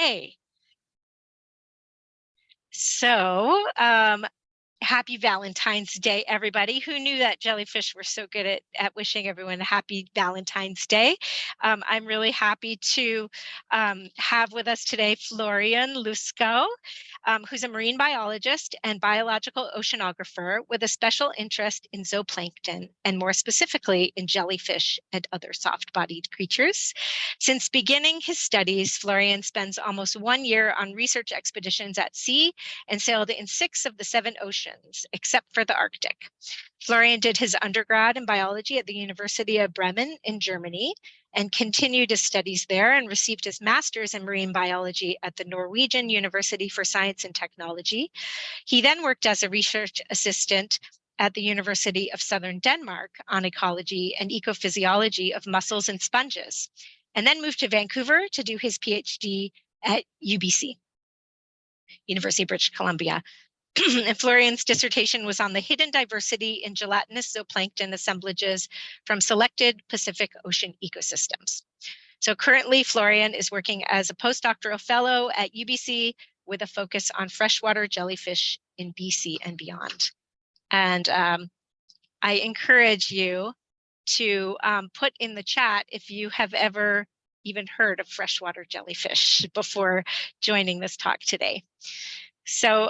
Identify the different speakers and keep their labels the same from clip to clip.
Speaker 1: Hey. So, happy Valentine's Day, everybody. Who knew that jellyfish were so good at wishing everyone a happy Valentine's Day? I'm really happy to have with us today Florian Lüskow, who's a marine biologist and biological oceanographer with a special interest in zooplankton, and more specifically in jellyfish and other soft-bodied creatures. Since beginning his studies, Florian spends almost 1 year on research expeditions at sea and sailed in 6 of the 7 oceans, except for the Arctic. Florian did his undergrad in biology at the University of Bremen in Germany and continued his studies there and received his master's in marine biology at the Norwegian University for Science and Technology. He then worked as a research assistant at the University of Southern Denmark on ecology and ecophysiology of mussels and sponges, and then moved to Vancouver to do his Ph.D. at UBC, University of British Columbia. And Florian's dissertation was on the hidden diversity in gelatinous zooplankton assemblages from selected Pacific Ocean ecosystems. So currently, Florian is working as a postdoctoral fellow at UBC with a focus on freshwater jellyfish in BC and beyond. And I encourage you to put in the chat if you have ever even heard of freshwater jellyfish before joining this talk today. So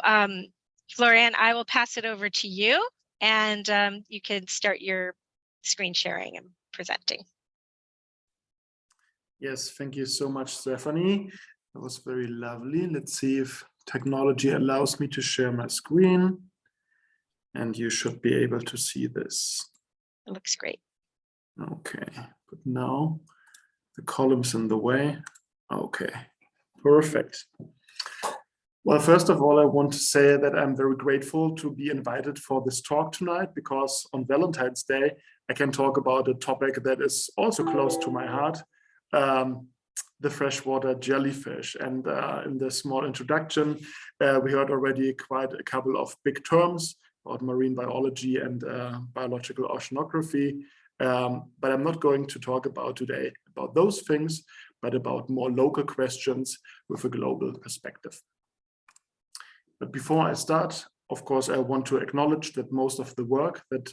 Speaker 1: Florian, I will pass it over to you, and you can start your screen sharing and presenting.
Speaker 2: Yes, thank you so much, Stephanie. That was very lovely. Let's see if technology allows me to share my screen, and you should be able to see this.
Speaker 1: It looks great.
Speaker 2: Okay, but now the column's in the way. Okay, perfect. Well, first of all, I want to say that I'm very grateful to be invited for this talk tonight, because on Valentine's Day, I can talk about a topic that is also close to my heart, the freshwater jellyfish. And in the small introduction, we heard already quite a couple of big terms about marine biology and biological oceanography. But I'm not going to talk about today about those things, but about more local questions with a global perspective. But before I start, of course, I want to acknowledge that most of the work that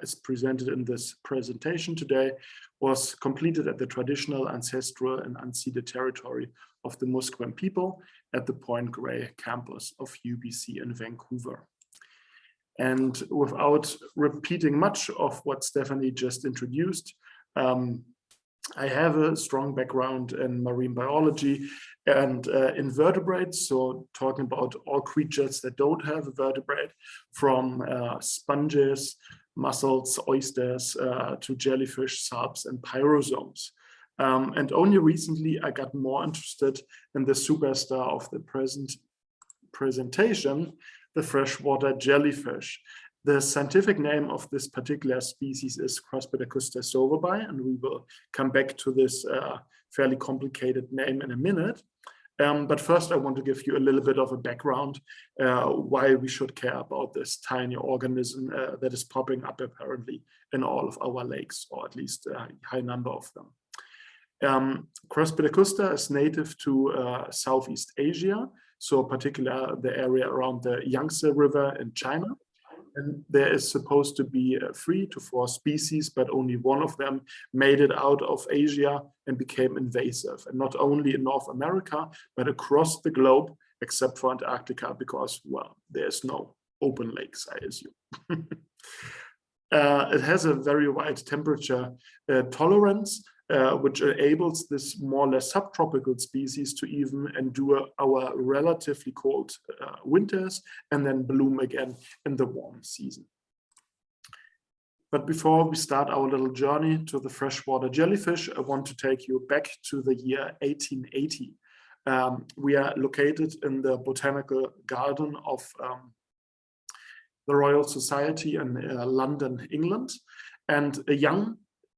Speaker 2: is presented in this presentation today was completed at the traditional, ancestral, and unceded territory of the Musqueam people at the Point Grey campus of UBC in Vancouver. And without repeating much of what Stephanie just introduced, I have a strong background in marine biology and invertebrates, so talking about all creatures that don't have a vertebrate, from sponges, mussels, oysters, to jellyfish, salps, and pyrosomes. And only recently I got more interested in the superstar of the present presentation, the freshwater jellyfish. The scientific name of this particular species is Craspedacusta sowerbii, and we will come back to this fairly complicated name in a minute. But first, I want to give you a little bit of a background why we should care about this tiny organism that is popping up apparently in all of our lakes, or at least a high number of them. Craspedacusta is native to Southeast Asia, so particularly the area around the Yangtze River in China. And there is supposed to be 3 to 4 species, but only one of them made it out of Asia and became invasive. And not only in North America, but across the globe, except for Antarctica, because, well, there's no open lakes, I assume. It has a very wide temperature tolerance, which enables this more or less subtropical species to even endure our relatively cold winters and then bloom again in the warm season. But before we start our little journey to the freshwater jellyfish, I want to take you back to the year 1880. We are located in the botanical garden of the Royal Society in London, England, and a young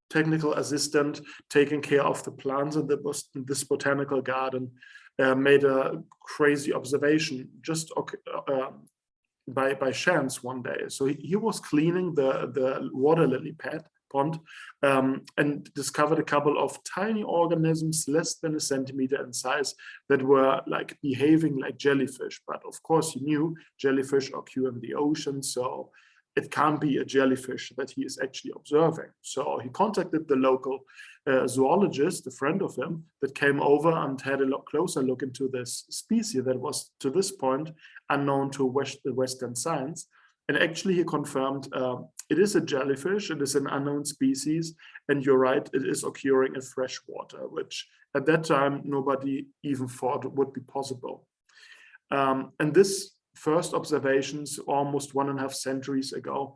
Speaker 2: technical assistant taking care of the plants in this botanical garden made a crazy observation just by chance one day. So he was cleaning the water lily pond, and discovered a couple of tiny organisms less than a centimeter in size that were like behaving like jellyfish. But of course, he knew jellyfish occur in the ocean, so it can't be a jellyfish that he is actually observing. So he contacted the local zoologist, a friend of him, that came over and had a closer look into this species that was to this point unknown to the Western science. And actually he confirmed it is a jellyfish, it is an unknown species, and you're right, it is occurring in fresh water, which at that time nobody even thought would be possible. And this first observations almost 1.5 centuries ago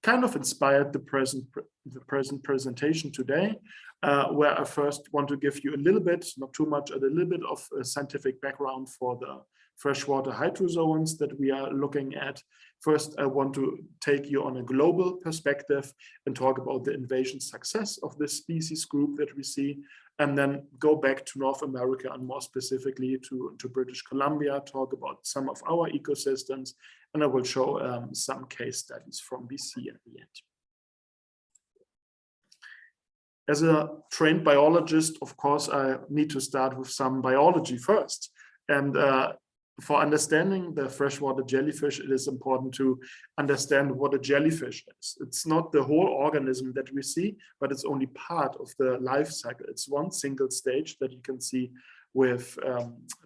Speaker 2: kind of inspired the present presentation today, where I first want to give you a little bit, not too much, a little bit of a scientific background for the freshwater hydrozoans that we are looking at. First, I want to take you on a global perspective and talk about the invasion success of this species group that we see, and then go back to North America and more specifically to British Columbia, talk about some of our ecosystems, and I will show some case studies from BC at the end. As a trained biologist, of course, I need to start with some biology first. And for understanding the freshwater jellyfish, it is important to understand what a jellyfish is. It's not the whole organism that we see, but it's only part of the life cycle. It's one single stage that you can see with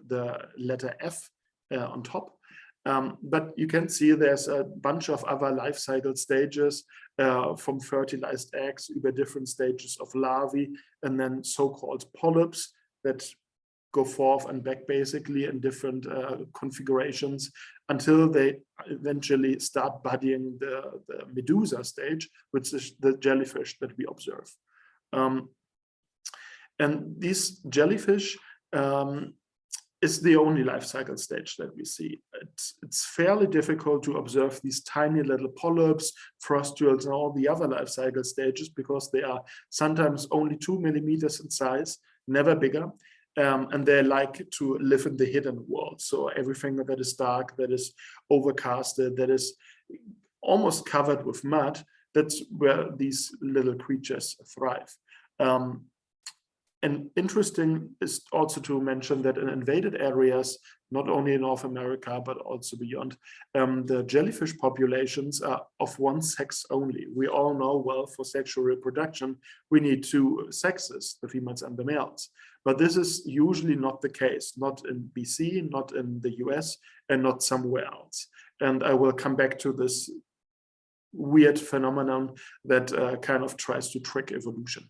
Speaker 2: the letter F on top. But you can see there's a bunch of other life cycle stages, from fertilized eggs over different stages of larvae, and then so-called polyps that go forth and back basically in different configurations until they eventually start budding the medusa stage, which is the jellyfish that we observe. And these jellyfish is the only life cycle stage that we see. It's fairly difficult to observe these tiny little polyps, frustules, and all the other life cycle stages because they are sometimes only 2 millimeters in size, never bigger. And they like to live in the hidden world. So everything that is dark, that is overcasted, that is almost covered with mud, that's where these little creatures thrive. And interesting is also to mention that in invaded areas, not only in North America, but also beyond, the jellyfish populations are of one sex only. We all know, well, for sexual reproduction, we need 2 sexes, the females and the males. But this is usually not the case, not in BC, not in the US, and not somewhere else. And I will come back to this weird phenomenon that kind of tries to trick evolution.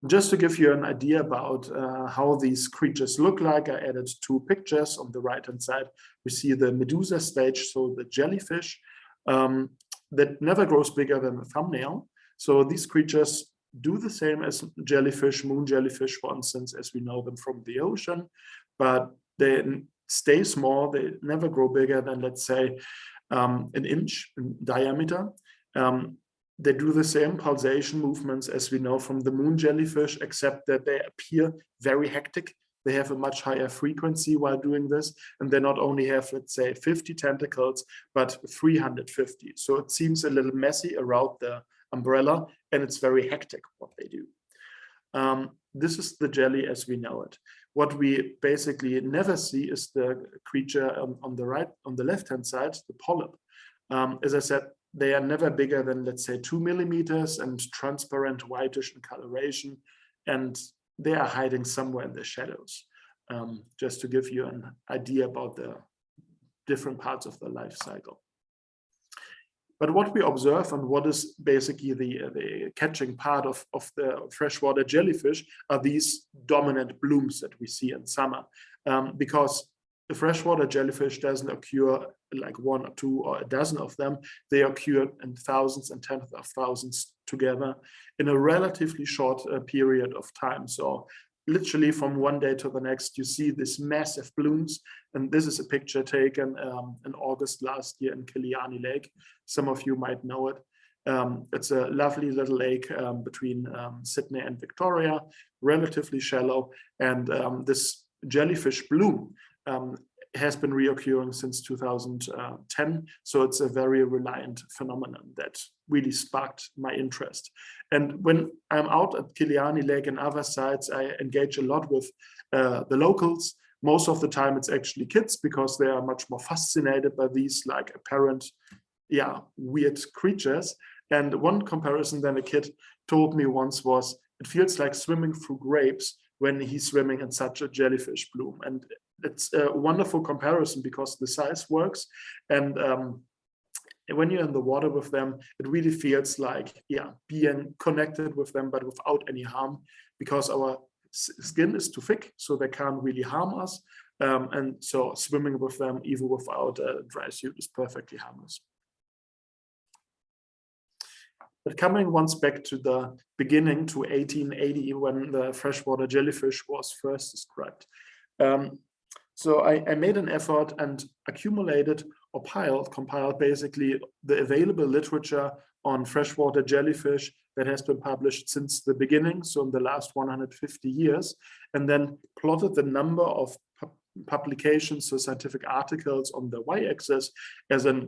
Speaker 2: Just to give you an idea about how these creatures look like, I added 2 pictures. On the right-hand side, we see the medusa stage, so the jellyfish that never grows bigger than a thumbnail. So these creatures do the same as jellyfish, moon jellyfish, for instance, as we know them from the ocean, but they stay small. They never grow bigger than, let's say, an inch in diameter. They do the same pulsation movements as we know from the moon jellyfish, except that they appear very hectic. They have a much higher frequency while doing this, and they not only have, let's say, 50 tentacles, but 350. So it seems a little messy around the umbrella, and it's very hectic what they do. This is the jelly as we know it. What we basically never see is the creature on the left-hand side, the polyp. As I said, they are never bigger than, let's say, 2 millimeters and transparent whitish in coloration, and they are hiding somewhere in the shadows. Just to give you an idea about the different parts of the life cycle. But what we observe and what is basically the catching part of the freshwater jellyfish are these dominant blooms that we see in summer, because the freshwater jellyfish doesn't occur like 1 or 2 or a dozen of them. They occur in thousands and tens of thousands together in a relatively short period of time. So literally from one day to the next, you see these massive blooms. And this is a picture taken in August last year in Kiliani Lake. Some of you might know it. It's a lovely little lake between Sydney and Victoria, relatively shallow. And this jellyfish bloom has been reoccurring since 2010. So it's a very reliant phenomenon that really sparked my interest. And when I'm out at Kiliani Lake and other sites, I engage a lot with the locals. Most of the time it's actually kids, because they are much more fascinated by these like apparent, weird creatures. And one comparison that a kid told me once was, it feels like swimming through grapes when he's swimming in such a jellyfish bloom. And it's a wonderful comparison because the size works. And when you're in the water with them, it really feels like, being connected with them, but without any harm, because our skin is too thick, so they can't really harm us. And so swimming with them, even without a dry suit, is perfectly harmless. But coming once back to the beginning, to 1880, when the freshwater jellyfish was first described. So I made an effort and accumulated or compiled basically the available literature on freshwater jellyfish that has been published since the beginning, so in the last 150 years, and then plotted the number of publications, so scientific articles on the y-axis as a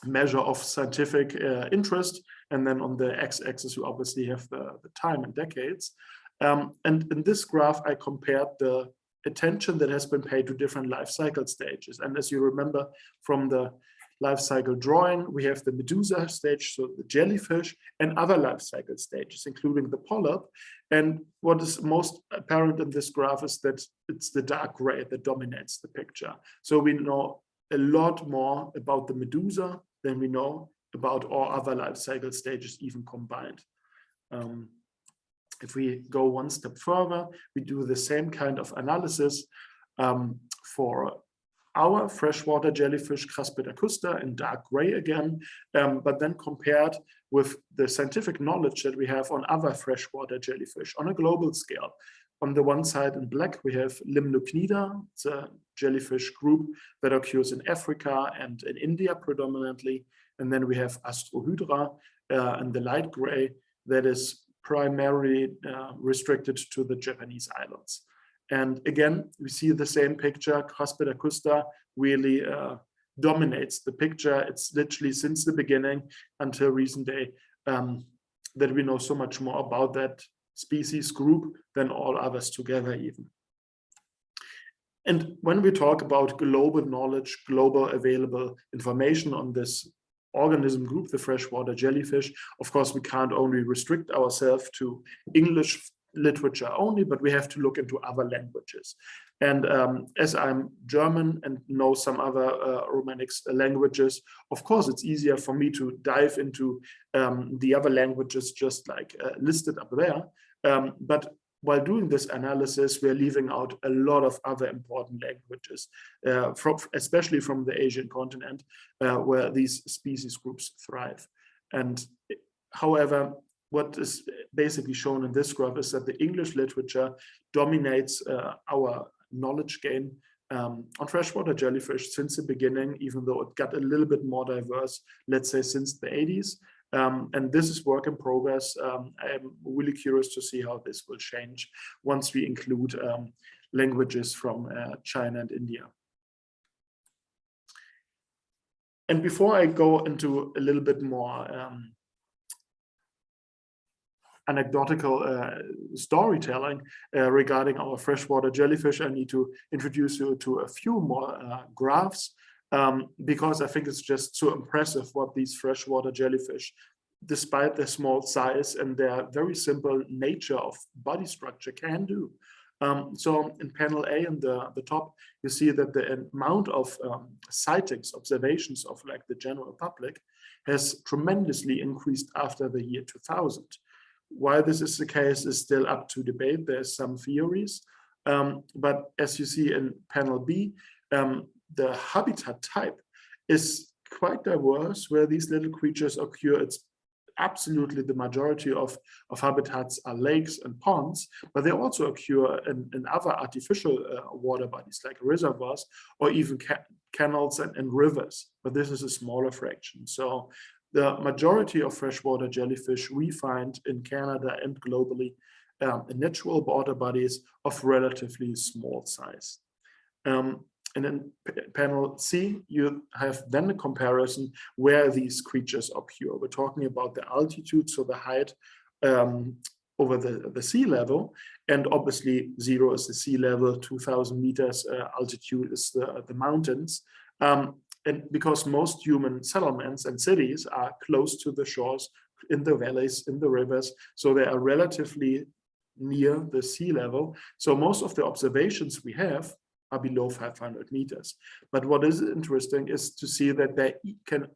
Speaker 2: measure of scientific interest, and then on the x-axis you obviously have the time in decades. And in this graph I compared the attention that has been paid to different life cycle stages. And as you remember from the life cycle drawing, we have the Medusa stage, so the jellyfish, and other life cycle stages, including the polyp. And what is most apparent in this graph is that it's the dark gray that dominates the picture. So we know a lot more about the Medusa than we know about all other life cycle stages, even combined. If we go one step further, we do the same kind of analysis for our freshwater jellyfish Craspedacusta in dark gray again, but then compared with the scientific knowledge that we have on other freshwater jellyfish on a global scale. On the one side in black, we have Limnocnida. It's a jellyfish group that occurs in Africa and in India predominantly. And then we have Astrohydra in the light gray that is primarily restricted to the Japanese islands. And again, we see the same picture. Craspedacusta really dominates the picture. It's literally since the beginning until recent day that we know so much more about that species group than all others together even. And when we talk about global knowledge, global available information on this organism group, the freshwater jellyfish, of course, we can't only restrict ourselves to English literature only, but we have to look into other languages. And as I'm German and know some other Romanic languages, of course, it's easier for me to dive into the other languages just like listed up there. But while doing this analysis, we're leaving out a lot of other important languages, especially from the Asian continent, where these species groups thrive. And however, what is basically shown in this graph is that the English literature dominates our knowledge gain on freshwater jellyfish since the beginning, even though it got a little bit more diverse, let's say since the 80s. And this is work in progress. I'm really curious to see how this will change once we include languages from China and India. And before I go into a little bit more anecdotal storytelling regarding our freshwater jellyfish, I need to introduce you to a few more graphs. Because I think it's just so impressive what these freshwater jellyfish, despite their small size and their very simple nature of body structure, can do. So in panel A in the top, you see that the amount of sightings, observations of like the general public has tremendously increased after the year 2000. Why this is the case is still up to debate. There's some theories, but as you see in panel B, the habitat type is quite diverse where these little creatures occur. It's absolutely the majority of habitats are lakes and ponds, but they also occur in other artificial water bodies like reservoirs or even canals and rivers, but this is a smaller fraction. So the majority of freshwater jellyfish we find in Canada and globally in natural water bodies of relatively small size. and in panel C, you have then a comparison where these creatures occur. We're talking about the altitude, so the height over the sea level, and obviously 0 is the sea level, 2,000 meters altitude is the mountains. And because most human settlements and cities are close to the shores, in the valleys, in the rivers, so they are relatively near the sea level. So most of the observations we have are below 500 meters. But what is interesting is to see that they can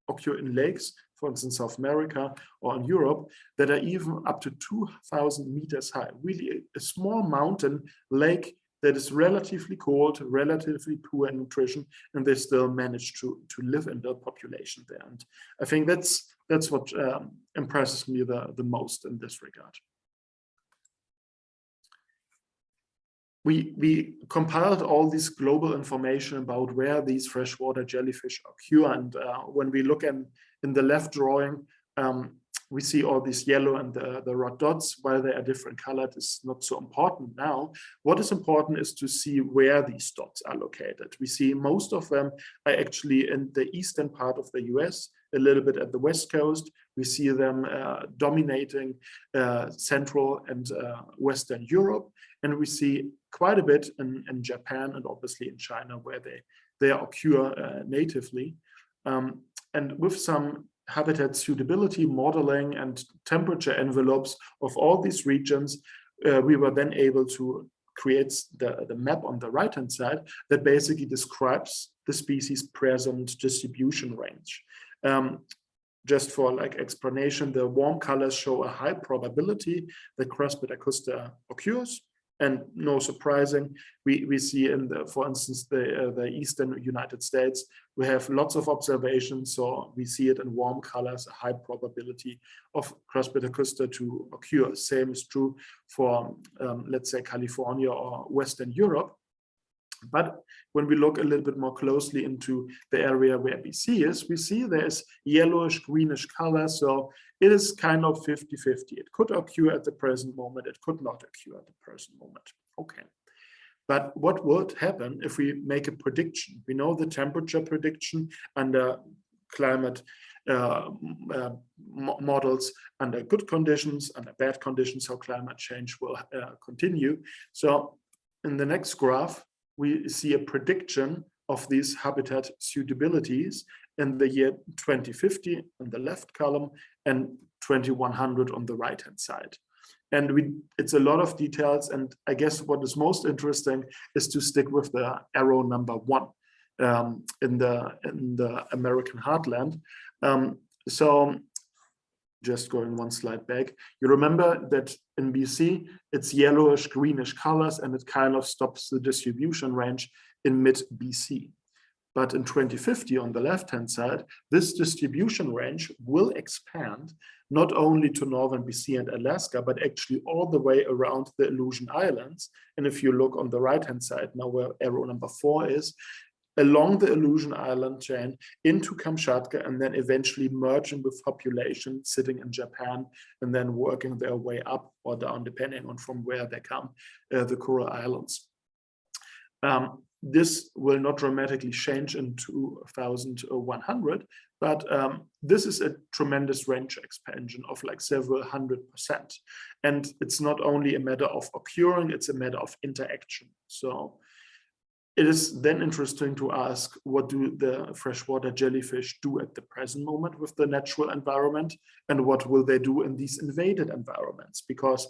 Speaker 2: occur in lakes, for instance, South America or in Europe, that are even up to 2,000 meters high. Really a small mountain lake that is relatively cold, relatively poor in nutrition, and they still manage to live in the population there. And I think that's what impresses me the most in this regard. We compiled all this global information about where these freshwater jellyfish occur, and when we look in the left drawing, we see all these yellow and the red dots. While they are different colored, is not so important now. What is important is to see where these dots are located. We see most of them are actually in the eastern part of the US, a little bit at the west coast. We see them dominating Central and Western Europe, and we see quite a bit in Japan and obviously in China, where they occur natively. And with some habitat suitability modeling and temperature envelopes of all these regions, we were then able to create the map on the right hand side that basically describes the species present distribution range. Just for like explanation, the warm colors show a high probability that Craspedacusta occurs. And no surprising, we see in for instance, the eastern United States, we have lots of observations. So we see it in warm colors, a high probability of Craspedacusta to occur. Same is true for, let's say, California or Western Europe. But when we look a little bit more closely into the area where BC is, we see there's yellowish, greenish color. So it is kind of 50-50. It could occur at the present moment. It could not occur at the present moment. Okay. But what would happen if we make a prediction? We know the temperature prediction under climate models under good conditions, under bad conditions, how climate change will continue. So in the next graph, we see a prediction of these habitat suitabilities in the year 2050 on the left column and 2100 on the right hand side. And it's a lot of details, and I guess what is most interesting is to stick with the arrow number 1 in the American heartland. So just going one slide back, you remember that in BC, it's yellowish, greenish colors, and it kind of stops the distribution range in mid-BC. But in 2050, on the left-hand side, this distribution range will expand not only to northern BC and Alaska, but actually all the way around the Aleutian Islands. And if you look on the right-hand side, now where arrow number 4 is, along the Aleutian Island chain into Kamchatka, and then eventually merging with population sitting in Japan, and then working their way up or down, depending on from where they come, the Coral Islands. This will not dramatically change in 2100, but this is a tremendous range expansion of like several 100%. And it's not only a matter of occurring, it's a matter of interaction. So it is then interesting to ask, what do the freshwater jellyfish do at the present moment with the natural environment, and what will they do in these invaded environments? Because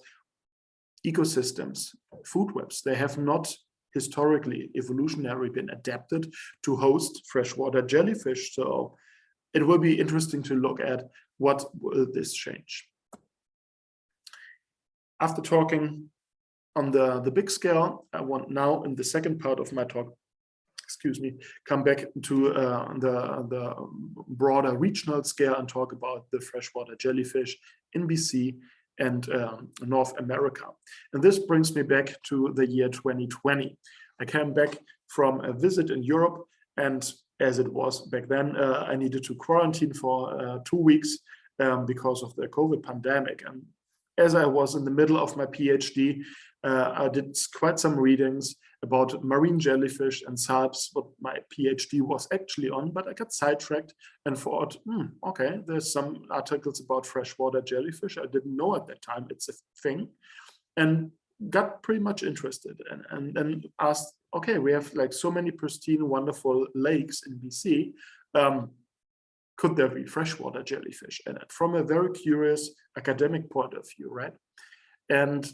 Speaker 2: ecosystems, food webs, they have not historically, evolutionarily been adapted to host freshwater jellyfish. So it will be interesting to look at what will this change. After talking on the big scale, I want now in the second part of my talk, come back to the broader regional scale and talk about the freshwater jellyfish in BC and North America. And this brings me back to the year 2020. I came back from a visit in Europe, and as it was back then, I needed to quarantine for 2 weeks because of the COVID pandemic. And as I was in the middle of my PhD, I did quite some readings. about marine jellyfish and salps, what my PhD was actually on, but I got sidetracked and thought, okay, there's some articles about freshwater jellyfish. I didn't know at that time it's a thing, and got pretty much interested and then asked, okay, we have like so many pristine, wonderful lakes in BC. Could there be freshwater jellyfish in it? From a very curious academic point of view, right? And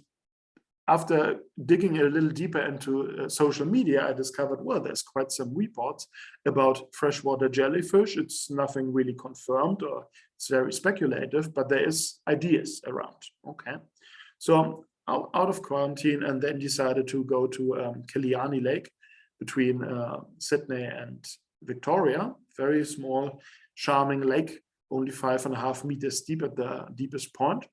Speaker 2: after digging a little deeper into social media, I discovered, well, there's quite some reports about freshwater jellyfish. It's nothing really confirmed, or it's very speculative, but there is ideas around, okay? So out of quarantine, and then decided to go to Kiliani Lake between Sydney and Victoria, very small, charming lake, only 5.5 meters deep at the deepest point.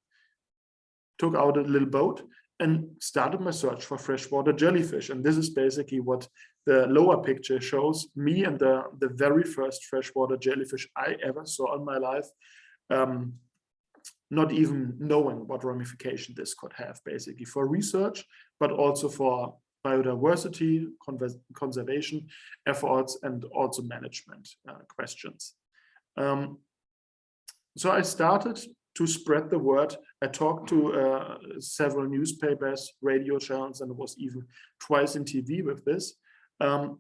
Speaker 2: Took out a little boat and started my search for freshwater jellyfish. And this is basically what the lower picture shows, me and the very first freshwater jellyfish I ever saw in my life, not even knowing what ramification this could have, basically for research, but also for biodiversity, conservation efforts, and also management questions. So I started to spread the word. I talked to several newspapers, radio channels, and was even twice in TV with this, and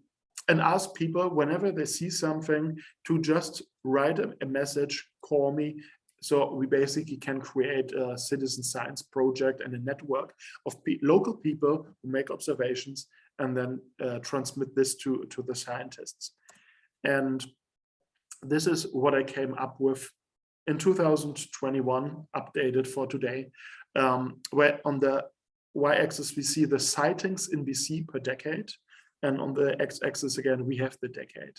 Speaker 2: asked people whenever they see something to just write a message, call me. So we basically can create a citizen science project and a network of local people who make observations and then transmit this to the scientists. And this is what I came up with in 2021, updated for today, where on the y-axis we see the sightings in BC per decade, and on the x-axis again we have the decade.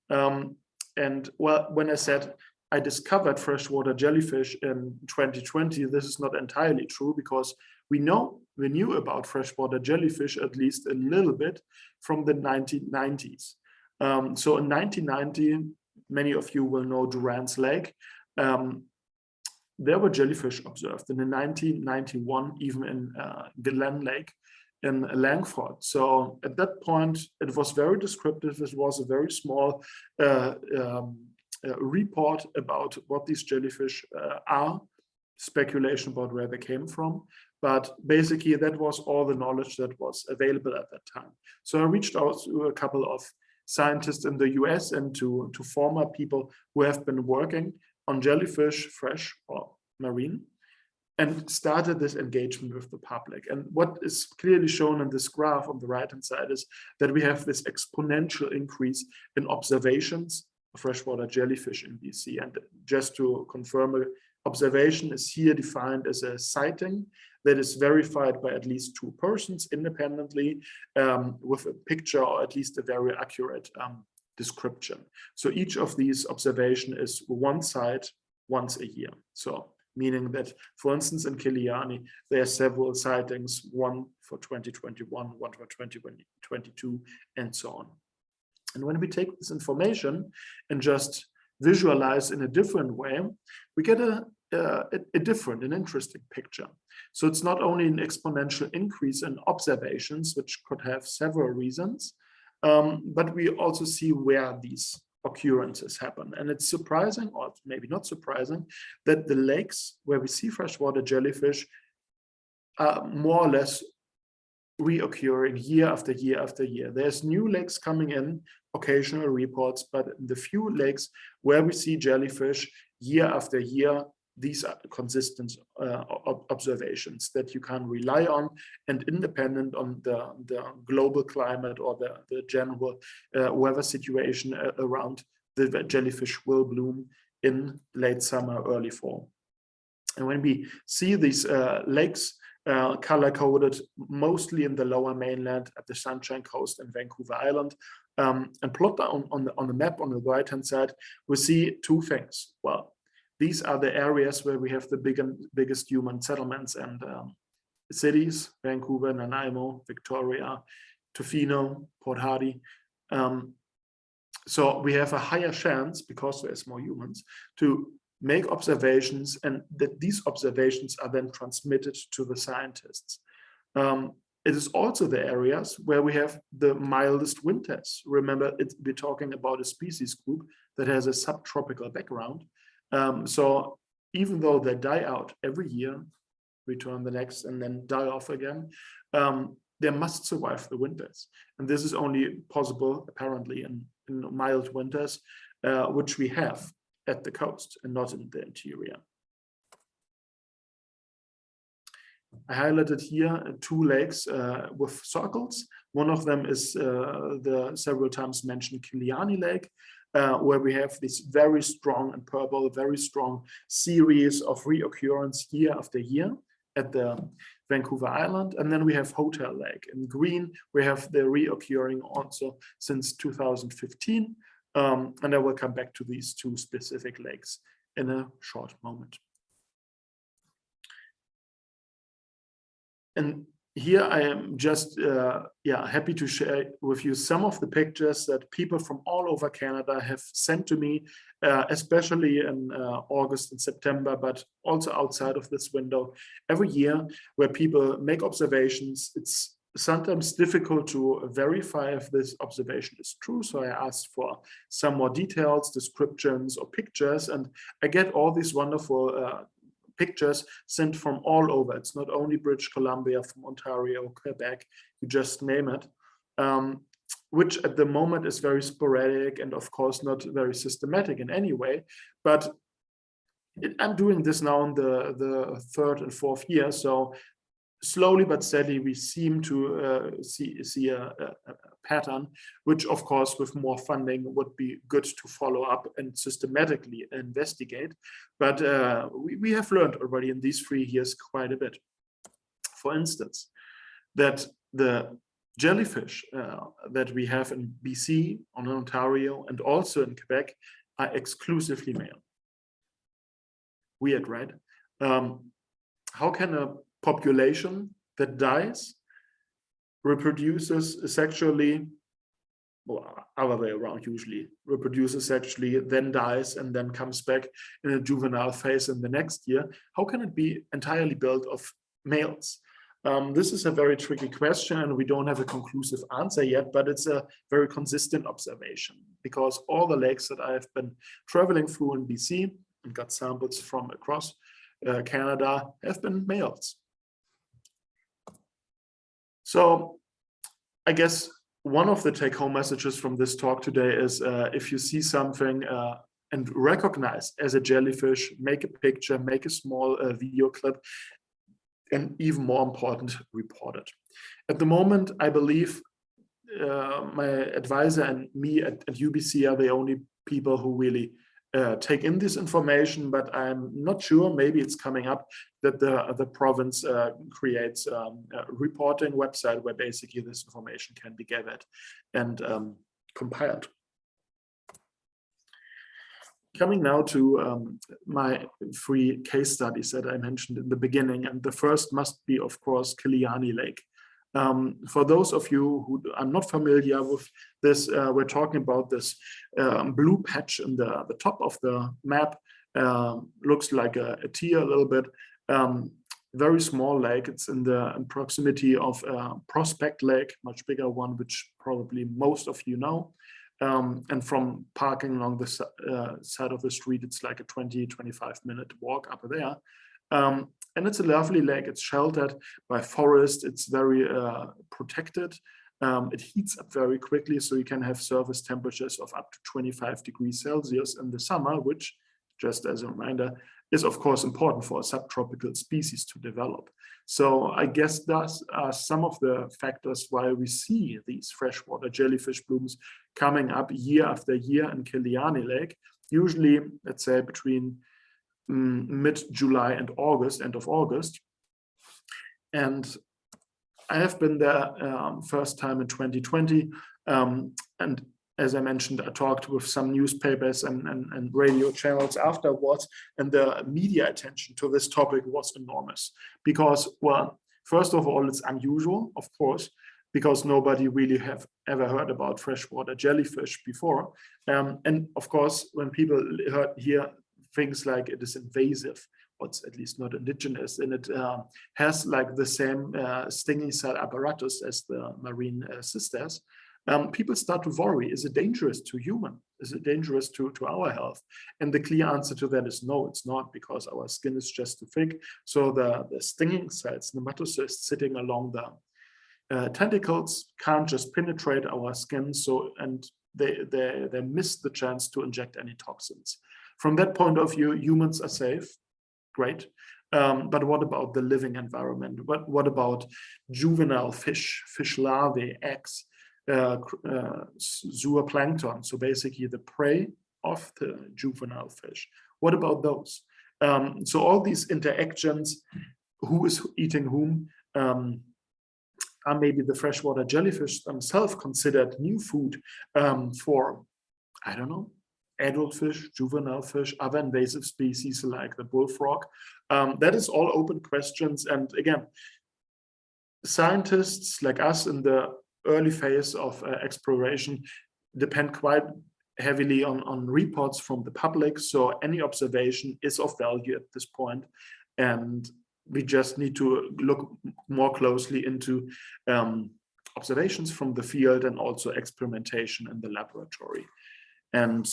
Speaker 2: And well, when I said I discovered freshwater jellyfish in 2020, this is not entirely true, because we knew about freshwater jellyfish at least a little bit from the 1990s. So in 1990, many of you will know Durant's Lake. There were jellyfish observed, and in 1991, even in Glen Lake in Langford. So at that point, it was very descriptive. It was a very small report about what these jellyfish are, speculation about where they came from. But basically, that was all the knowledge that was available at that time. So I reached out to a couple of scientists in the US and to former people who have been working on jellyfish, fresh or marine, and started this engagement with the public. And what is clearly shown in this graph on the right-hand side is that we have this exponential increase in observations of freshwater jellyfish in BC. And just to confirm, an observation is here defined as a sighting that is verified by at least 2 persons independently, with a picture or at least a very accurate description. So each of these observations is one site once a year. So meaning that, for instance, in Kiliani, there are several sightings, one for 2021, one for 2022, and so on. And when we take this information and just visualize in a different way, we get a different, an interesting picture. So it's not only an exponential increase in observations, which could have several reasons, but we also see where these occurrences happen. And it's surprising, or maybe not surprising, that the lakes where we see freshwater jellyfish are more or less reoccurring year after year after year. There's new lakes coming in, occasional reports, but in the few lakes where we see jellyfish year after year, these are consistent observations that you can rely on and independent on the global climate or the general weather situation around. The jellyfish will bloom in late summer, early fall. And when we see these lakes color-coded mostly in the lower mainland at the Sunshine Coast and Vancouver Island, and plot on the map on the right-hand side, we see 2 things. Well, these are the areas where we have the biggest human settlements and cities: Vancouver, Nanaimo, Victoria, Tofino, Port Hardy. So we have a higher chance, because there's more humans, to make observations, and that these observations are then transmitted to the scientists. it is also the areas where we have the mildest winters. Remember, we're talking about a species group that has a subtropical background. So even though they die out every year, return the next and then die off again, they must survive the winters. And this is only possible, apparently, in mild winters, which we have at the coast and not in the interior. I highlighted here 2 lakes with circles. One of them is the several times mentioned Kiliani Lake, where we have this very strong and purple, very strong series of reoccurrence year after year at the Vancouver Island. And then we have Hotel Lake. In green, we have the reoccurring also since 2015. And I will come back to these 2 specific lakes in a short moment. And here I am just happy to share with you some of the pictures that people from all over Canada have sent to me, especially in August and September, but also outside of this window every year, where people make observations. It's sometimes difficult to verify if this observation is true. So I asked for some more details, descriptions, or pictures, and I get all these wonderful pictures sent from all over. It's not only British Columbia, from Ontario, Quebec, you just name it, which at the moment is very sporadic and of course not very systematic in any way. But I'm doing this now in the 3rd and 4th year, so slowly but steadily we seem to see a pattern, which of course with more funding would be good to follow up and systematically investigate. But we have learned already in these 3 years quite a bit. For instance, that the jellyfish that we have in BC, in Ontario, and also in Quebec are exclusively male. Weird, right? How can a population that dies reproduces sexually, or other way around, usually reproduces sexually, then dies, and then comes back in a juvenile phase in the next year? How can it be entirely built of males? This is a very tricky question, and we don't have a conclusive answer yet, but it's a very consistent observation, because all the lakes that I have been traveling through in BC and got samples from across Canada have been males. So I guess one of the take-home messages from this talk today is if you see something and recognize as a jellyfish, make a picture, make a small video clip, and even more important, report it. At the moment, I believe my advisor and me at UBC are the only people who really take in this information, but I'm not sure, maybe it's coming up, that the province creates a reporting website where basically this information can be gathered and compiled. Coming now to my 3 case studies that I mentioned in the beginning, and the first must be, of course, Kiliani Lake. For those of you who are not familiar with this, we're talking about this blue patch in the top of the map. Looks like a T a little bit. Very small lake. It's in proximity of Prospect Lake, much bigger one, which probably most of you know. And from parking along the side of the street, it's like a 20-25 minute walk up there. And it's a lovely lake. It's sheltered by forest. It's very protected. It heats up very quickly, so you can have surface temperatures of up to 25 degrees Celsius in the summer, which, just as a reminder, is of course important for a subtropical species to develop. So I guess those are some of the factors why we see these freshwater jellyfish blooms coming up year after year in Kiliani Lake, usually, let's say, between mid-July and August, end of August. And I have been there first time in 2020. And as I mentioned, I talked with some newspapers and radio channels afterwards, and the media attention to this topic was enormous. Because, well, first of all, it's unusual, of course, because nobody really have ever heard about freshwater jellyfish before. And of course, when people hear things like it is invasive or it's at least not indigenous, and it has like the same stinging cell apparatus as the marine sisters, people start to worry, is it dangerous to human? Is it dangerous to our health? And the clear answer to that is no, it's not, because our skin is just too thick. So the stinging cells, nematocysts sitting along the tentacles can't just penetrate our skin, and they miss the chance to inject any toxins. From that point of view, humans are safe, great. But what about the living environment? What about juvenile fish larvae, eggs, zooplankton, so basically the prey of the juvenile fish? What about those? So all these interactions, who is eating whom, are maybe the freshwater jellyfish themselves considered new food for, I don't know, adult fish, juvenile fish, other invasive species like the bullfrog? That is all open questions. And again, scientists like us in the early phase of exploration depend quite heavily on reports from the public. So any observation is of value at this point, and we just need to look more closely into observations from the field and also experimentation in the laboratory. And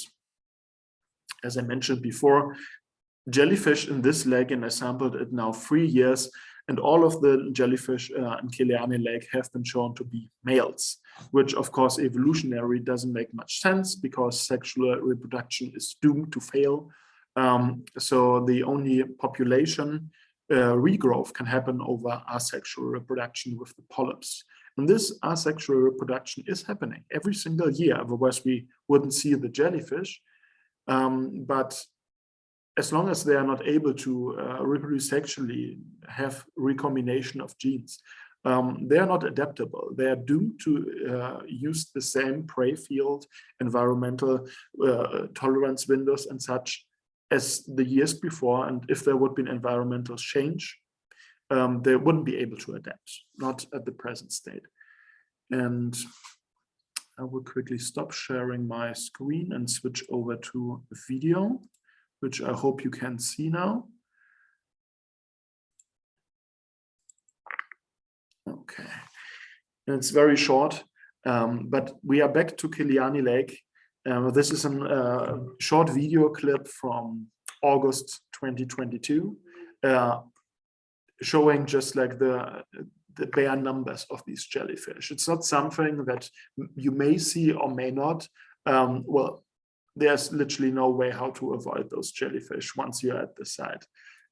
Speaker 2: as I mentioned before, jellyfish in this lake, and I sampled it now 3 years, and all of the jellyfish in Kiliani Lake have been shown to be males, which of course evolutionary doesn't make much sense because sexual reproduction is doomed to fail. So the only population regrowth can happen over asexual reproduction with the polyps. And this asexual reproduction is happening every single year, otherwise we wouldn't see the jellyfish. But as long as they are not able to reproduce sexually, have recombination of genes, they are not adaptable. They are doomed to use the same prey field, environmental tolerance windows and such as the years before. And if there would be an environmental change, they wouldn't be able to adapt, not at the present state. And I will quickly stop sharing my screen and switch over to video, which I hope you can see now. Okay, and it's very short, but we are back to Kiliani Lake. This is a short video clip from August 2022, showing just like the bare numbers of these jellyfish. It's not something that you may see or may not. Well, there's literally no way how to avoid those jellyfish once you're at the site.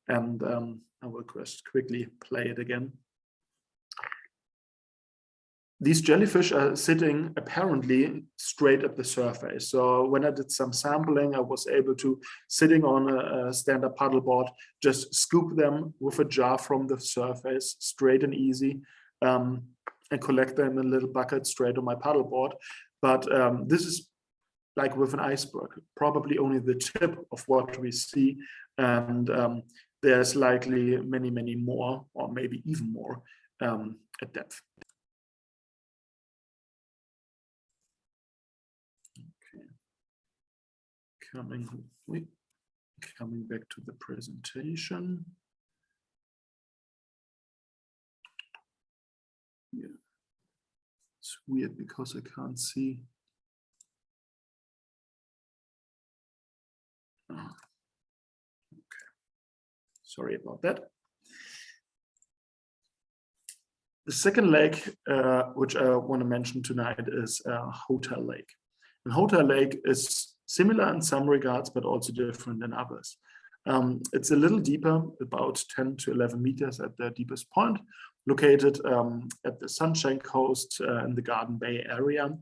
Speaker 2: And I will just quickly play it again. These jellyfish are sitting apparently straight at the surface. So when I did some sampling, I was able to, sitting on a standard paddleboard, just scoop them with a jar from the surface, straight and easy, and collect them in a little bucket straight on my paddleboard. But this is like with an iceberg, probably only the tip of what we see. And there's likely many, many more, or maybe even more at depth. Coming back to the presentation. Yeah, it's weird because I can't see. Oh. Okay, sorry about that. The second lake, which I want to mention tonight, is Hotel Lake. And Hotel Lake is similar in some regards, but also different in others. It's a little deeper, about 10 to 11 meters at the deepest point, located at the Sunshine Coast in the Garden Bay area,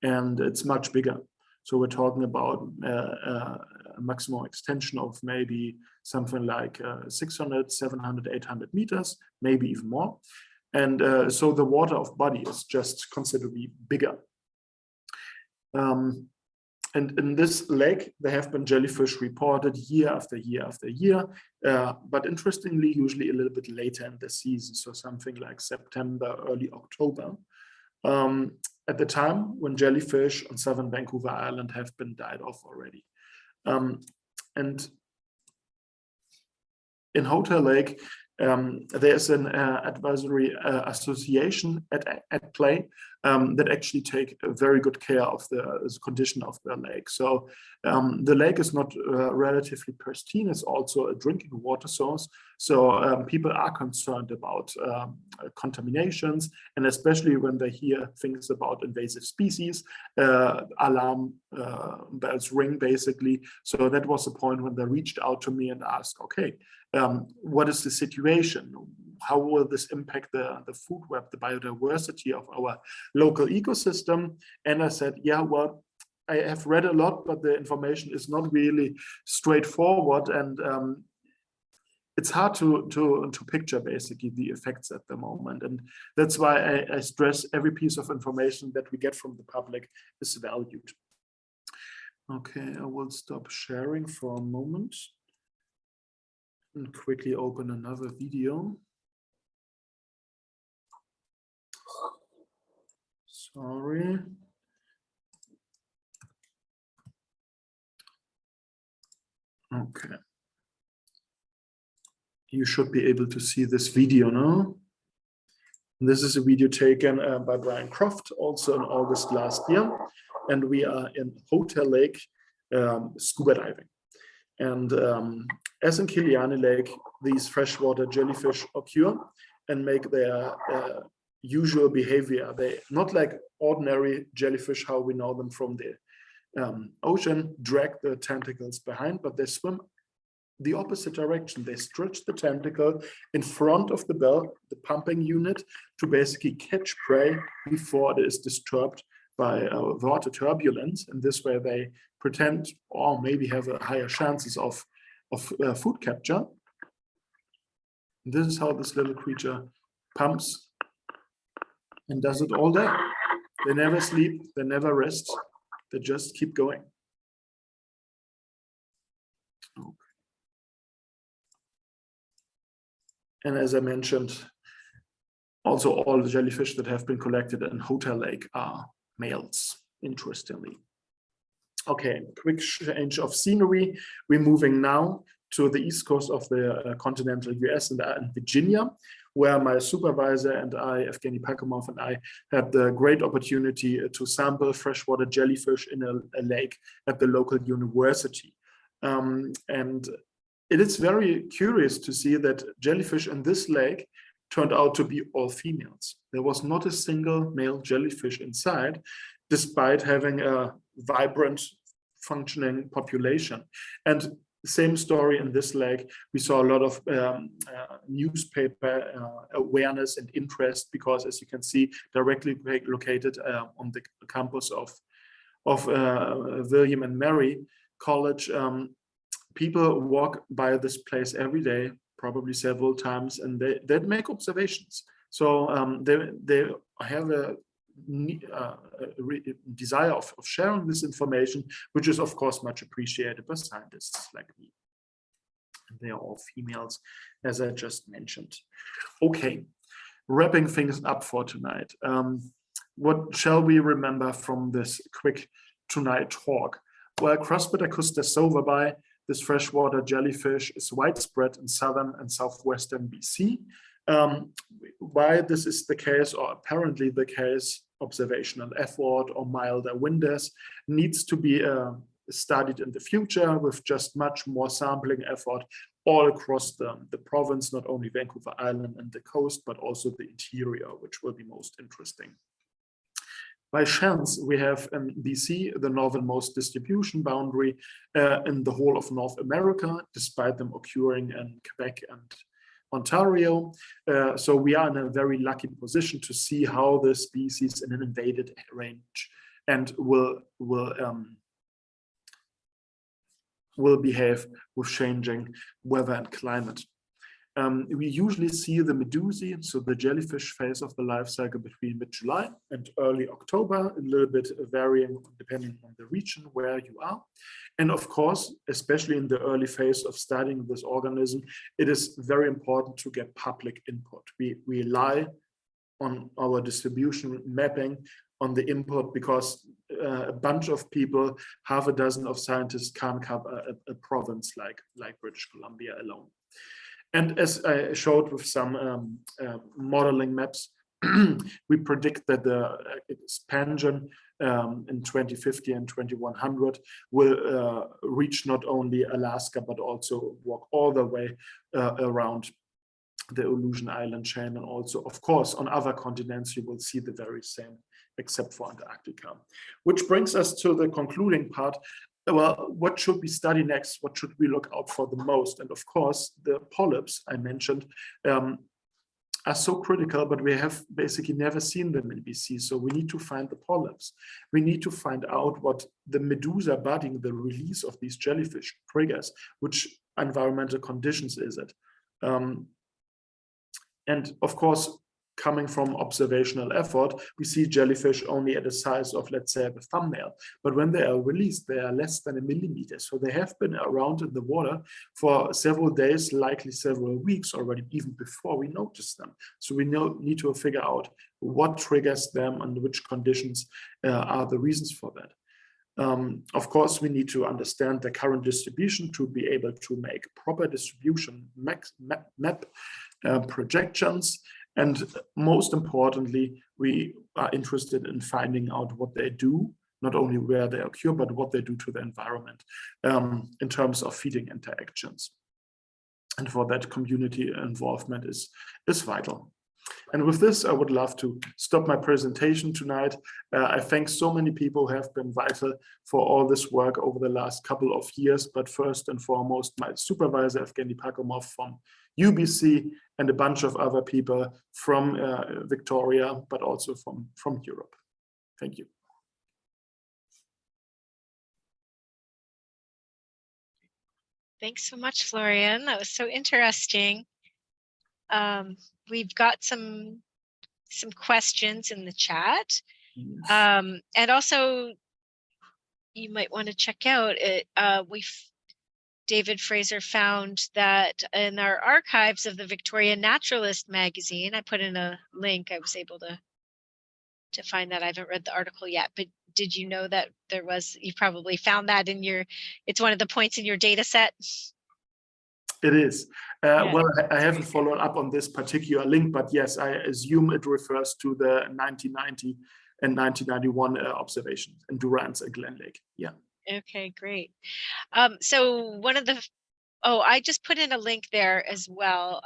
Speaker 2: and it's much bigger. So we're talking about a maximum extension of maybe something like 600, 700, 800 meters, maybe even more. And so the water of body is just considerably bigger. And in this lake, there have been jellyfish reported year after year after year, but interestingly, usually a little bit later in the season, so something like September, early October, at the time when jellyfish on southern Vancouver Island have been died off already. And in Hotel Lake, there's an advisory association at play that actually take very good care of the condition of the lake. So the lake is not relatively pristine, it's also a drinking water source. So people are concerned about contaminations, and especially when they hear things about invasive species, alarm bells ring basically. So that was the point when they reached out to me and asked, okay, what is the situation? How will this impact the food web, the biodiversity of our local ecosystem? And I said, yeah, well, I have read a lot, but the information is not really straightforward, and it's hard to picture basically the effects at the moment. And that's why I stress every piece of information that we get from the public is valued. Okay, I will stop sharing for a moment and quickly open another video. Sorry. Okay. You should be able to see this video now. This is a video taken by Brian Croft, also in August last year. And we are in Hotel Lake scuba diving. And as in Kiliani Lake, these freshwater jellyfish occur and make their usual behavior. They not like ordinary jellyfish, how we know them from the ocean, drag the tentacles behind, but they swim the opposite direction. They stretch the tentacle in front of the bell, the pumping unit, to basically catch prey before it is disturbed by water turbulence. And this way they pretend or maybe have a higher chances of food capture. This is how this little creature pumps and does it all day. They never sleep, they never rest, they just keep going. Okay. And as I mentioned, also all the jellyfish that have been collected in Hotel Lake are males, interestingly. Okay, quick change of scenery. We're moving now to the east coast of the continental US and Virginia, where my supervisor and I, Evgeny Pakamov, and I had the great opportunity to sample freshwater jellyfish in a lake at the local university. And it is very curious to see that jellyfish in this lake turned out to be all females. There was not a single male jellyfish inside, despite having a vibrant, functioning population. And same story in this lake. We saw a lot of newspaper awareness and interest because, as you can see, directly located on the campus of William and Mary College, people walk by this place every day, probably several times, and they make observations. So they have a desire of sharing this information, which is of course much appreciated by scientists like me. And they are all females, as I just mentioned. Okay, wrapping things up for tonight. What shall we remember from this quick tonight talk? Well, Craspedacusta sowerbii, this freshwater jellyfish, is widespread in southern and southwestern BC. Why this is the case, or apparently the case, observational effort or milder winters needs to be studied in the future with just much more sampling effort all across the province, not only Vancouver Island and the coast, but also the interior, which will be most interesting. By chance, we have in BC the northernmost distribution boundary in the whole of North America, despite them occurring in Quebec and Ontario. So we are in a very lucky position to see how the species in an invaded range and will behave with changing weather and climate. We usually see the medusae, so the jellyfish phase of the life cycle, between mid-July and early October, a little bit varying depending on the region where you are. And of course, especially in the early phase of studying this organism, it is very important to get public input. We rely on our distribution mapping on the input because a bunch of people, half a dozen of scientists, can't cover a province like British Columbia alone. And as I showed with some modeling maps, we predict that the expansion in 2050 and 2100 will reach not only Alaska, but also walk all the way around the Aleutian Island chain. And also, of course, on other continents, you will see the very same, except for Antarctica. Which brings us to the concluding part. Well, what should we study next? What should we look out for the most? And of course, the polyps I mentioned are so critical, but we have basically never seen them in BC. So we need to find the polyps. We need to find out what the medusa budding, the release of these jellyfish triggers, which environmental conditions is it? And of course, coming from observational effort, we see jellyfish only at a size of, let's say, a thumbnail. But when they are released, they are less than 1 millimeter. So they have been around in the water for several days, likely several weeks already, even before we notice them. So we need to figure out what triggers them and which conditions are the reasons for that. Of course, we need to understand the current distribution to be able to make proper distribution map projections. And most importantly, we are interested in finding out what they do, not only where they occur, but what they do to the environment in terms of feeding interactions. And for that, community involvement is vital. And with this, I would love to stop my presentation tonight. I thank so many people who have been vital for all this work over the last couple of years, but first and foremost, my supervisor, Evgeny Pakomov from UBC, and a bunch of other people from Victoria, but also from Europe. Thank you.
Speaker 1: Thanks so much, Florian. That was so interesting. We've got some questions in the chat. Yes. And also, you might want to check out it. David Fraser found that in our archives of the Victoria Naturalist magazine, I put in a link. I was able to find that. I haven't read the article yet, but did you know that there was, you probably found that in your, it's one of the points in your data set?
Speaker 2: It is. Well, I haven't followed up on this particular link, but yes, I assume it refers to the 1990 and 1991 observations in Durance and Glen Lake. Yeah. Okay,
Speaker 1: great. So one of the, I just put in a link there as well,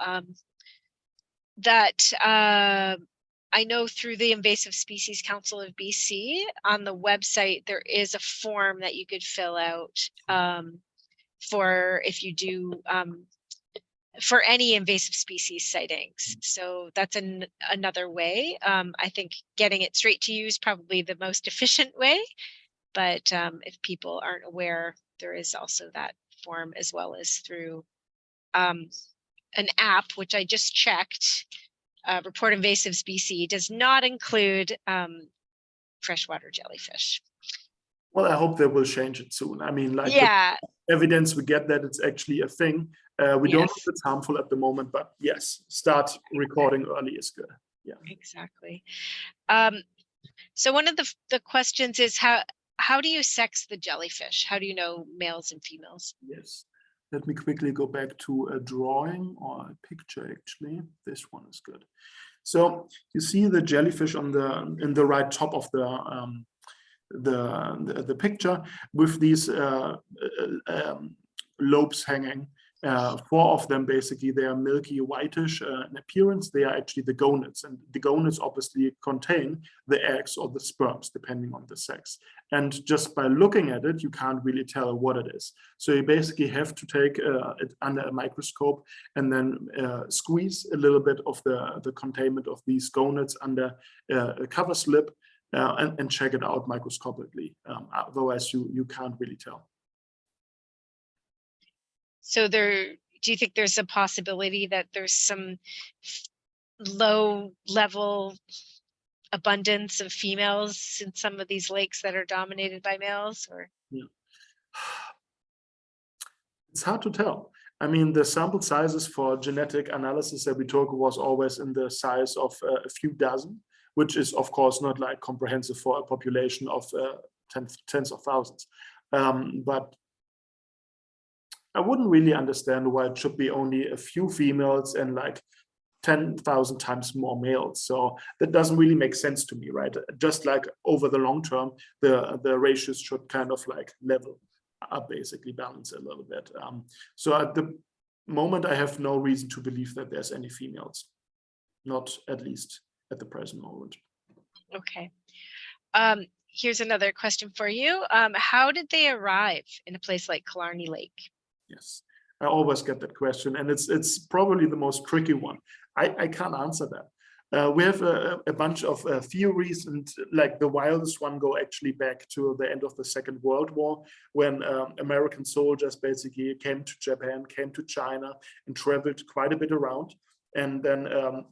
Speaker 1: that I know through the Invasive Species Council of BC, on the website, there is a form that you could fill out for if you do, for any invasive species sightings. So that's another way. I think getting it straight to you is probably the most efficient way. But if people aren't aware, there is also that form, as well as through an app, which I just checked. Report Invasives BC does not include freshwater jellyfish.
Speaker 2: Well, I hope they will change it soon. I mean, like,
Speaker 1: yeah,
Speaker 2: evidence we get that it's actually a thing. We don't know if it's harmful at the moment, but yes, start recording early is good. Yeah,
Speaker 1: exactly. So one of the questions is how do you sex the jellyfish? How do you know males and females?
Speaker 2: Yes. Let me quickly go back to a drawing or a picture, actually. This one is good. So you see the jellyfish on in the right top of the picture with these lobes hanging. 4 of them, basically, they are milky whitish in appearance. They are actually the gonads, and the gonads obviously contain the eggs or the sperms, depending on the sex. And just by looking at it, you can't really tell what it is. So you basically have to take it under a microscope and then squeeze a little bit of the containment of these gonads under a cover slip and check it out microscopically. Otherwise, you can't really tell.
Speaker 1: So do you think there's a possibility that there's some low level abundance of females in some of these lakes that are dominated by males? Or
Speaker 2: yeah. It's hard to tell. I mean, the sample sizes for genetic analysis that we took was always in the size of a few dozen, which is, of course, not like comprehensive for a population of tens of thousands. But I wouldn't really understand why it should be only a few females and like 10,000 times more males. So that doesn't really make sense to me, right? Just like over the long term, the ratios should kind of like level up, basically balance a little bit. So at the moment, I have no reason to believe that there's any females, not at least at the present moment.
Speaker 1: Okay. Here's another question for you. How did they arrive in a place like Killarney Lake?
Speaker 2: Yes, I always get that question, and it's probably the most tricky one. I can't answer that. We have a bunch of theories, and like the wildest one go actually back to the end of the Second World War, when American soldiers basically came to Japan, came to China, and traveled quite a bit around. And then,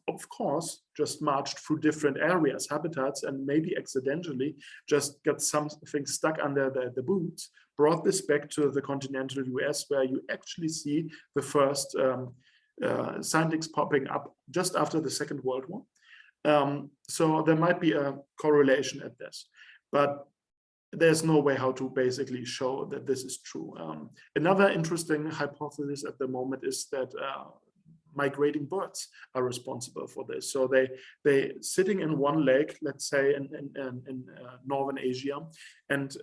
Speaker 2: of course, just marched through different areas, habitats, and maybe accidentally just got something stuck under the boots, brought this back to the continental US, where you actually see the first sightings popping up just after the Second World War. So there might be a correlation at this, but there's no way how to basically show that this is true. Another interesting hypothesis at the moment is that migrating birds are responsible for this. So they sitting in one lake, let's say in northern Asia, and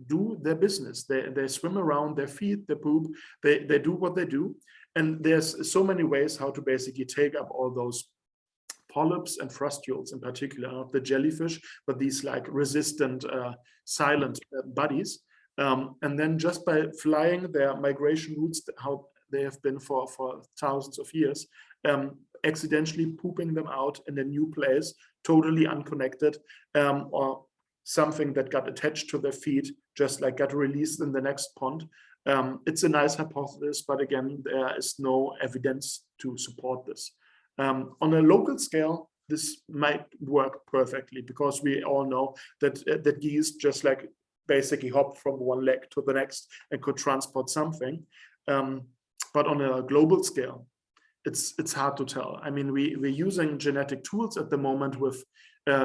Speaker 2: do their business. They swim around, they feed, they poop, they do what they do. And there's so many ways how to basically take up all those polyps and frustules in particular, not the jellyfish, but these like resistant silent bodies. And then just by flying their migration routes, how they have been for thousands of years, accidentally pooping them out in a new place, totally unconnected, or something that got attached to their feet, just like got released in the next pond. It's a nice hypothesis, but again, there is no evidence to support this. On a local scale, this might work perfectly, because we all know that geese just like basically hop from one lake to the next and could transport something. But on a global scale, it's hard to tell. I mean, we're using genetic tools at the moment with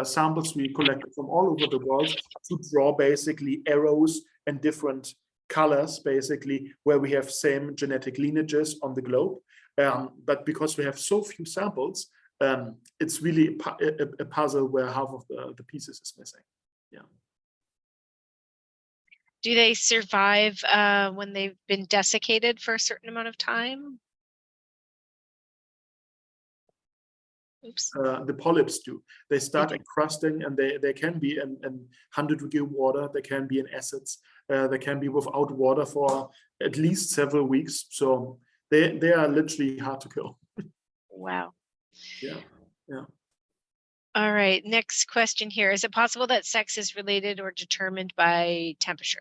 Speaker 2: samples we collected from all over the world to draw basically arrows and different colors, basically, where we have same genetic lineages on the globe. But because we have so few samples, it's really a puzzle where half of the pieces is missing. Yeah.
Speaker 1: Do they survive when they've been desiccated for a certain amount of time? Oops.
Speaker 2: The polyps do. They start encrusting, and they can be in 100-degree water, they can be in acids, they can be without water for at least several weeks. So they are literally hard to kill.
Speaker 1: Wow.
Speaker 2: Yeah, yeah.
Speaker 1: All right, next question here. Is it possible that sex is related or determined by temperature?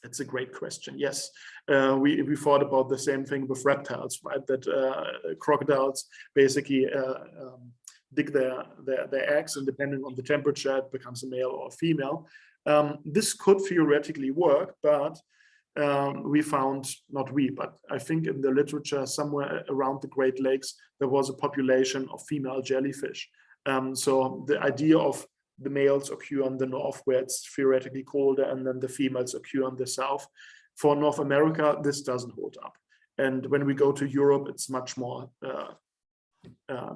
Speaker 2: It's a great question. Yes, we thought about the same thing with reptiles, right? That crocodiles basically dig their eggs, and depending on the temperature, it becomes a male or a female. This could theoretically work, but we found, not we, but I think in the literature somewhere around the Great Lakes, there was a population of female jellyfish. So the idea of the males occur on the north, where it's theoretically colder, and then the females occur on the south. For North America, this doesn't hold up. And when we go to Europe, it's much more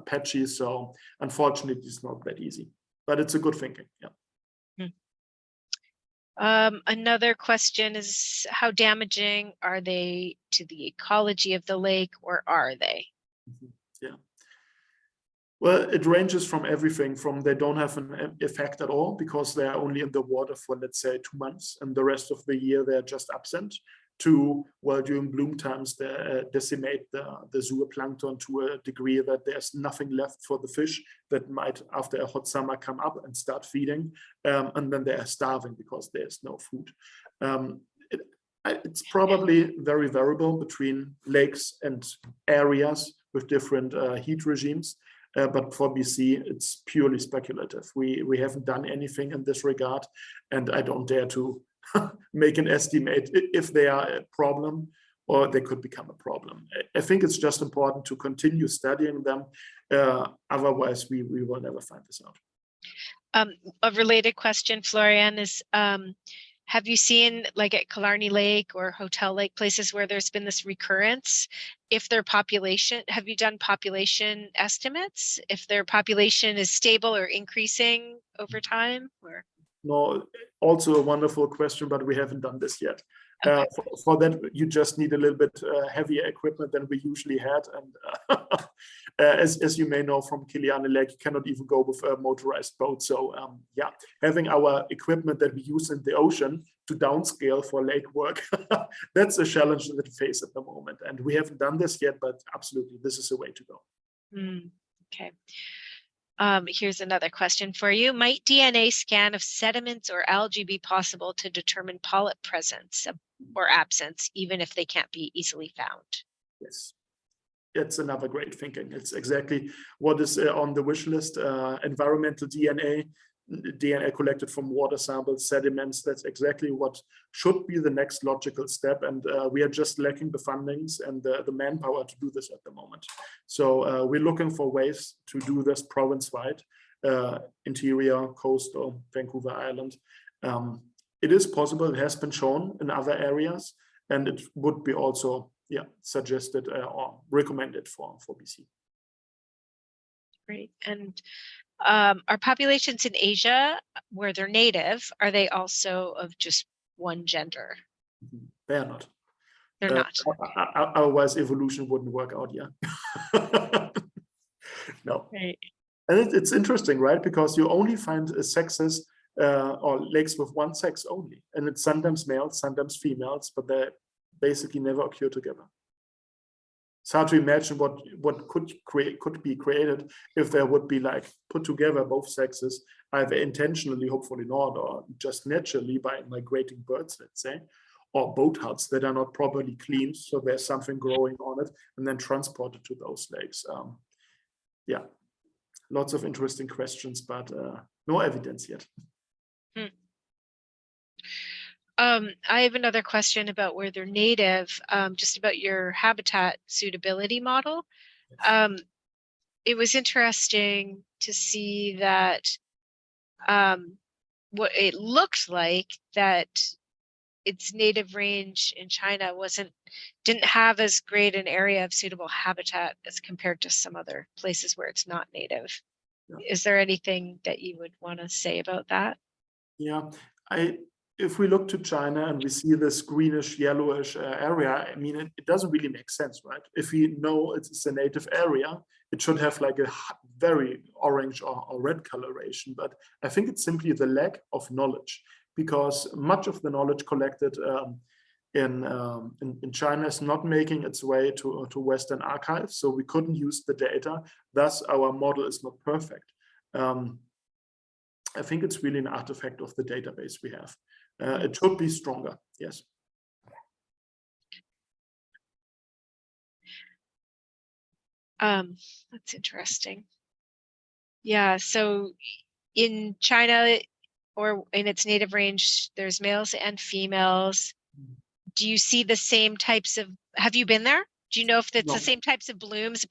Speaker 2: patchy. So unfortunately, it's not that easy, but it's a good thinking. Yeah.
Speaker 1: Another question is, how damaging are they to the ecology of the lake, or are they?
Speaker 2: Yeah. Well, it ranges from everything from they don't have an effect at all because they're only in the water for, let's say, 2 months, and the rest of the year they're just absent, to, well, during bloom times, they decimate the zooplankton to a degree that there's nothing left for the fish that might, after a hot summer, come up and start feeding, and then they are starving because there's no food. It's probably very variable between lakes and areas with different heat regimes. But for BC, it's purely speculative. We haven't done anything in this regard, and I don't dare to make an estimate if they are a problem or they could become a problem. I think it's just important to continue studying them. Otherwise, we will never find this out.
Speaker 1: A related question, Florian, is have you seen, like at Killarney Lake or Hotel Lake, places where there's been this recurrence? If their population, have you done population estimates? If their population is stable or increasing over time? Or
Speaker 2: No, also a wonderful question, but we haven't done this yet.
Speaker 1: okay.
Speaker 2: For that, you just need a little bit heavier equipment than we usually had. And as you may know from Killarney Lake, you cannot even go with a motorized boat. So yeah, having our equipment that we use in the ocean to downscale for lake work, that's a challenge that we face at the moment. And we haven't done this yet, but absolutely, this is a way to go.
Speaker 1: Okay. Here's another question for you. Might DNA scan of sediments or algae be possible to determine polyp presence or absence, even if they can't be easily found?
Speaker 2: Yes, it's another great thinking. It's exactly what is on the wish list. Environmental DNA collected from water samples, sediments. That's exactly what should be the next logical step. And we are just lacking the fundings and the manpower to do this at the moment. So we're looking for ways to do this province-wide, interior, coastal, Vancouver Island. It is possible. It has been shown in other areas, and it would be also suggested or recommended for BC.
Speaker 1: Great. And are populations in Asia where they're native, are they also of just one gender?
Speaker 2: They are not.
Speaker 1: They're not.
Speaker 2: Otherwise, evolution wouldn't work out. Yeah. No.
Speaker 1: Right.
Speaker 2: And it's interesting, right? Because you only find sexes or lakes with one sex only, and it's sometimes males, sometimes females, but they basically never occur together. It's hard to imagine what could be created if there would be like put together both sexes, either intentionally, hopefully not, or just naturally by migrating birds, let's say, or boat huts that are not properly cleaned, so there's something growing on it, and then transported to those lakes. Yeah, lots of interesting questions, but no evidence yet.
Speaker 1: I have another question about where they're native, just about your habitat suitability model. It was interesting to see that what it looked like that its native range in China didn't have as great an area of suitable habitat as compared to some other places where it's not native. Yeah. Is there anything that you would want to say about that?
Speaker 2: Yeah, if we look to China and we see this greenish, yellowish area, I mean, it doesn't really make sense, right? If we know it's a native area, it should have like a very orange or red coloration. But I think it's simply the lack of knowledge, because much of the knowledge collected in China is not making its way to Western archives. So we couldn't use the data. Thus, our model is not perfect. I think it's really an artifact of the database we have. It should be stronger, yes.
Speaker 1: That's interesting. Yeah, so in China or in its native range, there's males and females. Do you see the same types of, have you been there? Do you know if it's the same types of blooms?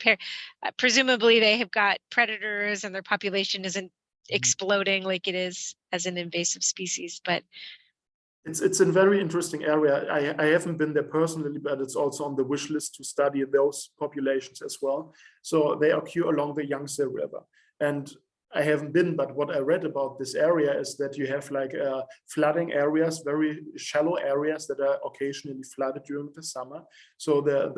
Speaker 1: Presumably they have got predators and their population isn't exploding like it is as an invasive species, but
Speaker 2: it's a very interesting area. I haven't been there personally, but it's also on the wish list to study those populations as well. So they occur along the Yangtze River. And I haven't been, but what I read about this area is that you have like flooding areas, very shallow areas that are occasionally flooded during the summer. So the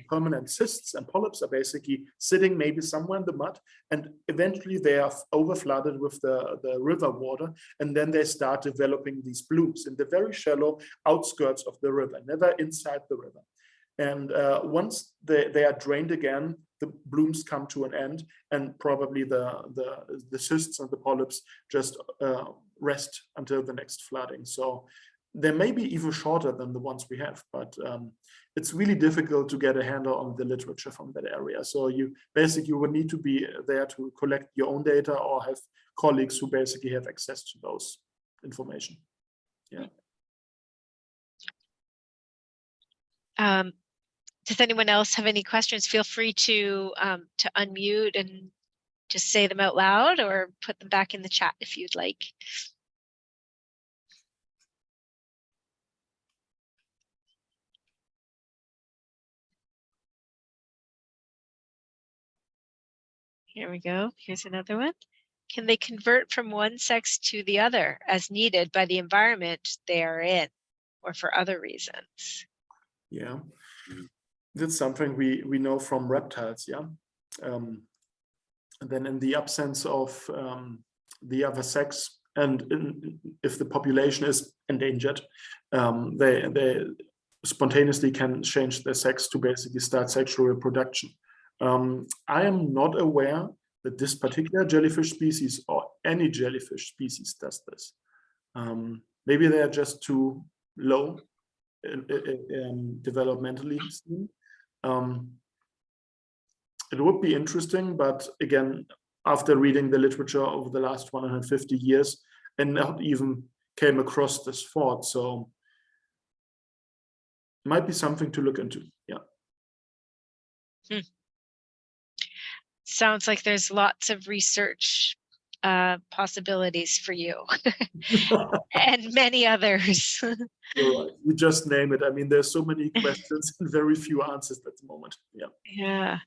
Speaker 2: permanent cysts and polyps are basically sitting maybe somewhere in the mud, and eventually they are over flooded with the river water, and then they start developing these blooms in the very shallow outskirts of the river, never inside the river. And once they are drained again, the blooms come to an end, and probably the cysts and the polyps just rest until the next flooding. So they may be even shorter than the ones we have, but it's really difficult to get a handle on the literature from that area. So you would need to be there to collect your own data or have colleagues who basically have access to those information. Yeah.
Speaker 1: Does anyone else have any questions? Feel free to unmute and just say them out loud, or put them back in the chat if you'd like. Here we go. Here's another one. Can they convert from one sex to the other as needed by the environment they are in or for other reasons?
Speaker 2: Yeah, that's something we know from reptiles, yeah. And then in the absence of the other sex, and if the population is endangered, they spontaneously can change their sex to basically start sexual reproduction. I am not aware that this particular jellyfish species or any jellyfish species does this. Maybe they are just too low developmentally seen. It would be interesting, but again, after reading the literature over the last 150 years, and not even came across this thought, so it might be something to look into. Yeah.
Speaker 1: Sounds like there's lots of research possibilities for you and many others.
Speaker 2: You're right. You just name it. I mean, there's so many questions and very few answers at the moment. Yeah.
Speaker 1: Yeah.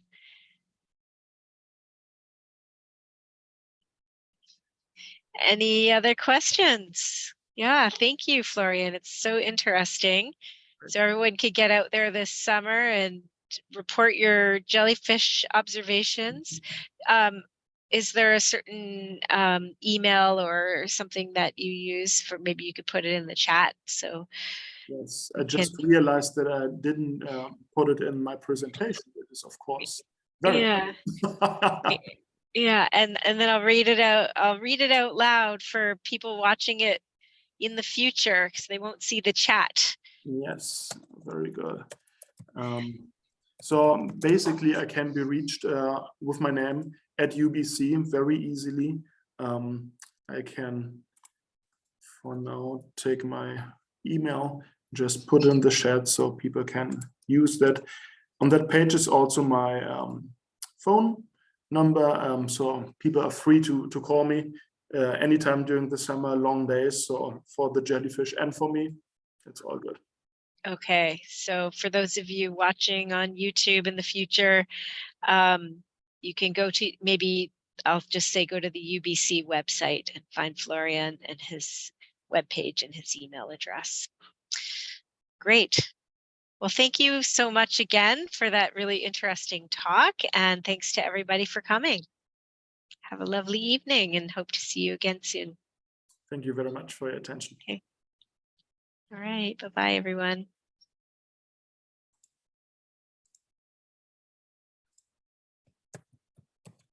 Speaker 1: Any other questions? Yeah, thank you, Florian. It's so interesting. So everyone could get out there this summer and report your jellyfish observations. Is there a certain email or something that you use for, maybe you could put it in the chat? So
Speaker 2: yes, I just realized that I didn't put it in my presentation. It is, of course, very
Speaker 1: yeah, and then I'll read it out. I'll read it out loud for people watching it in the future because they won't see the chat.
Speaker 2: Yes, very good. So basically, I can be reached with my name at UBC very easily. I can, for now, take my email, just put in the chat so people can use that. On that page is also my phone number, so people are free to call me anytime during the summer, long days. So for the jellyfish and for me, it's all good.
Speaker 1: Okay, so for those of you watching on YouTube in the future, you can go to, maybe I'll just say, go to the UBC website and find Florian and his webpage and his email address. Great. Well, thank you so much again for that really interesting talk, and thanks to everybody for coming. Have a lovely evening and hope to see you again soon.
Speaker 2: Thank you very much for your attention.
Speaker 1: Okay. All right. Bye-bye, everyone.